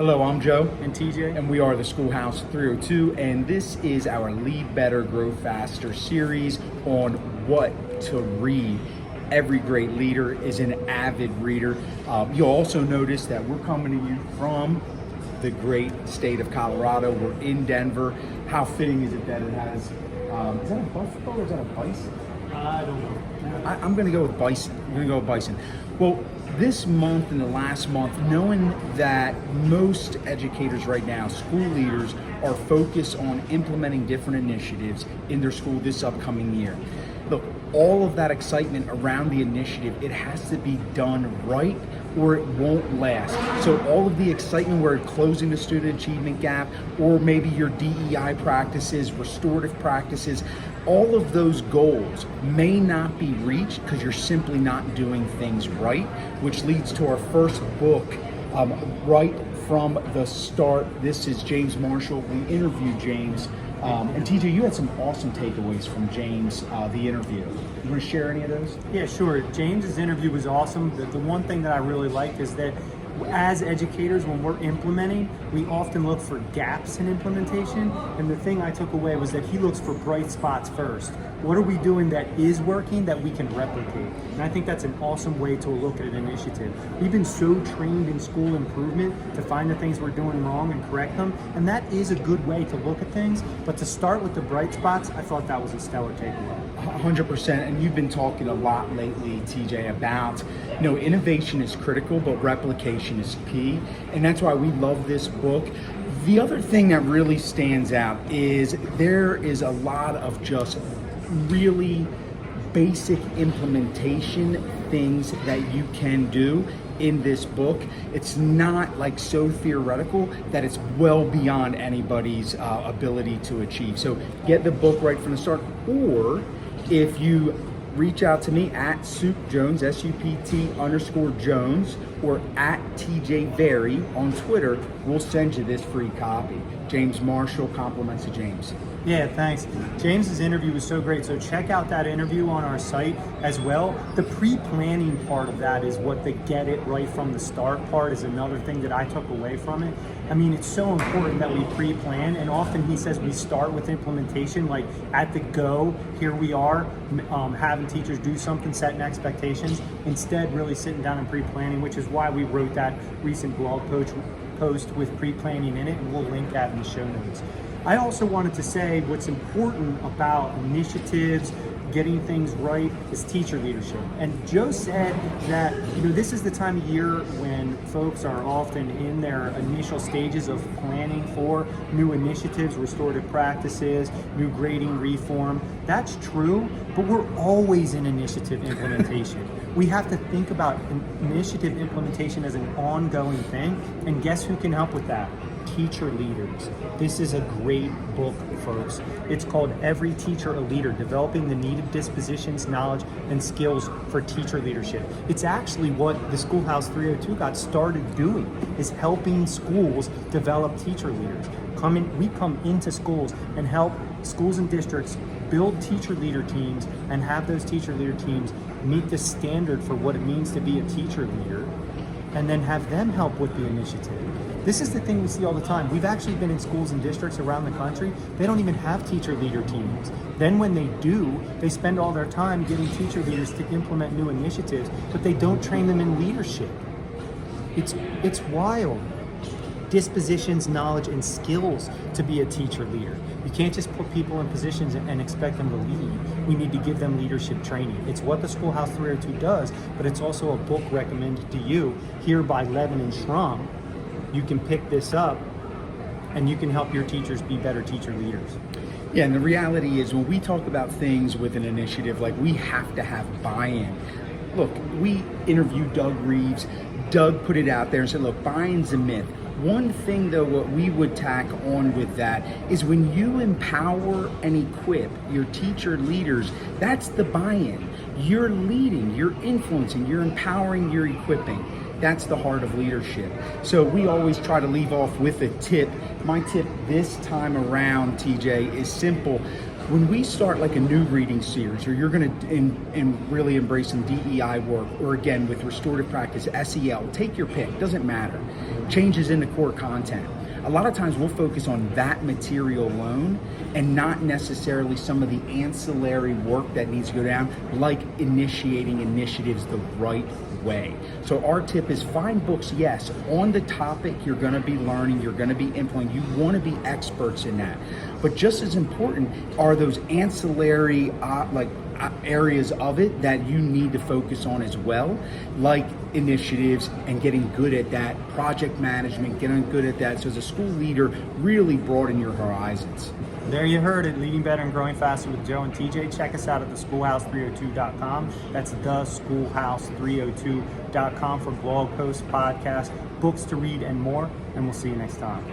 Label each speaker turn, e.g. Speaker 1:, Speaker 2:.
Speaker 1: Hello, I'm Joe.
Speaker 2: And TJ.
Speaker 1: And we are the Schoolhouse 302, and this is our Lead Better, Grow Faster series on what to read. Every great leader is an avid reader. You'll also notice that we're coming to you from the great state of Colorado. We're in Denver. How fitting is it that it has, is that a buffalo or is that a bison?
Speaker 2: I don't know.
Speaker 1: I'm going to go with bison. I'm going to go with bison. Well, this month and the last month, knowing that most educators right now, school leaders, are focused on implementing different initiatives in their school this upcoming year. Look, all of that excitement around the initiative, it has to be done right or it won't last. So all of the excitement where closing the student achievement gap, or maybe your DEI practices, restorative practices, all of those goals may not be reached because you're simply not doing things right, which leads to our first book, Right from the Start. This is James Marshall. We interviewed James. And TJ, you had some awesome takeaways from James, the interview. You want to share any of those?
Speaker 2: Yeah, sure. James's interview was awesome. The one thing that I really liked is that as educators, when we're implementing, we often look for gaps in implementation. And the thing I took away was that he looks for bright spots first. What are we doing that is working that we can replicate? And I think that's an awesome way to look at an initiative. We've been so trained in school improvement to find the things we're doing wrong and correct them. And that is a good way to look at things. But to start with the bright spots, I thought that was a stellar takeaway.
Speaker 1: 100%. And you've been talking a lot lately, TJ, about, innovation is critical, but replication is key. And that's why we love this book. The other thing that really stands out is there is a lot of just really basic implementation things that you can do in this book. It's not like so theoretical that it's well beyond anybody's ability to achieve. So get the book right from the start, or if you reach out to me at Supt Jones, SUPT_Jones, or at TJ Berry on Twitter, we'll send you this free copy. James Marshall, compliments of James.
Speaker 2: Yeah, thanks. James's interview was so great. So check out that interview on our site as well. The pre-planning part of that is what the get it right from the start part is another thing that I took away from it. I mean, it's so important that we pre-plan, and often he says we start with implementation, like at the go, here we are, having teachers do something, setting expectations, instead really sitting down and pre-planning, which is why we wrote that recent blog post with pre-planning in it, and we'll link that in the show notes. I also wanted to say what's important about initiatives, getting things right, is teacher leadership. And Joe said that this is the time of year when folks are often in their initial stages of planning for new initiatives, restorative practices, new grading reform. That's true, but we're always in initiative implementation. We have to think about initiative implementation as an ongoing thing, and guess who can help with that? Teacher leaders. This is a great book, folks. It's called Every Teacher a Leader, Developing the Needed Dispositions, Knowledge, and Skills for Teacher Leadership. It's actually what the Schoolhouse 302 got started doing, is helping schools develop teacher leaders. We come into schools and help schools and districts build teacher leader teams and have those teacher leader teams meet the standard for what it means to be a teacher leader, and then have them help with the initiative. This is the thing we see all the time. We've actually been in schools and districts around the country. They don't even have teacher leader teams. Then when they do, they spend all their time getting teacher leaders to implement new initiatives, but they don't train them in leadership. It's wild. Dispositions, knowledge, and skills to be a teacher leader. You can't just put people in positions and expect them to lead. We need to give them leadership training. It's what the Schoolhouse 302 does, but it's also a book recommended to you here by Levin and Schramm. You can pick this up and you can help your teachers be better teacher leaders.
Speaker 1: Yeah, and the reality is when we talk about things with an initiative, like, we have to have buy-in. Look, we interviewed Doug Reeves. Doug put it out there and said, look, buy-in's a myth. One thing, though, what we would tack on with that is when you empower and equip your teacher leaders, that's the buy-in. You're leading, you're influencing, you're empowering, you're equipping. That's the heart of leadership. So we always try to leave off with a tip. My tip this time around, TJ, is simple. when we start like a new reading series, or you're going to in really embracing DEI work, or again with restorative practice, SEL, take your pick, doesn't matter. Changes in the core content. A lot of times we'll focus on that material alone and not necessarily some of the ancillary work that needs to go down, like initiating initiatives the right way. So our tip is find books, yes, on the topic you're going to be learning, you're going to be implementing, you want to be experts in that. But just as important are those ancillary areas of it that you need to focus on as well, like initiatives and getting good at that, project management, getting good at that. So as a school leader, really broaden your horizons.
Speaker 2: There you heard it, Leading Better and Growing Faster with Joe and TJ. Check us out at theschoolhouse302.com. That's theschoolhouse302.com for blog posts, podcasts, books to read, and more. And we'll see you next time.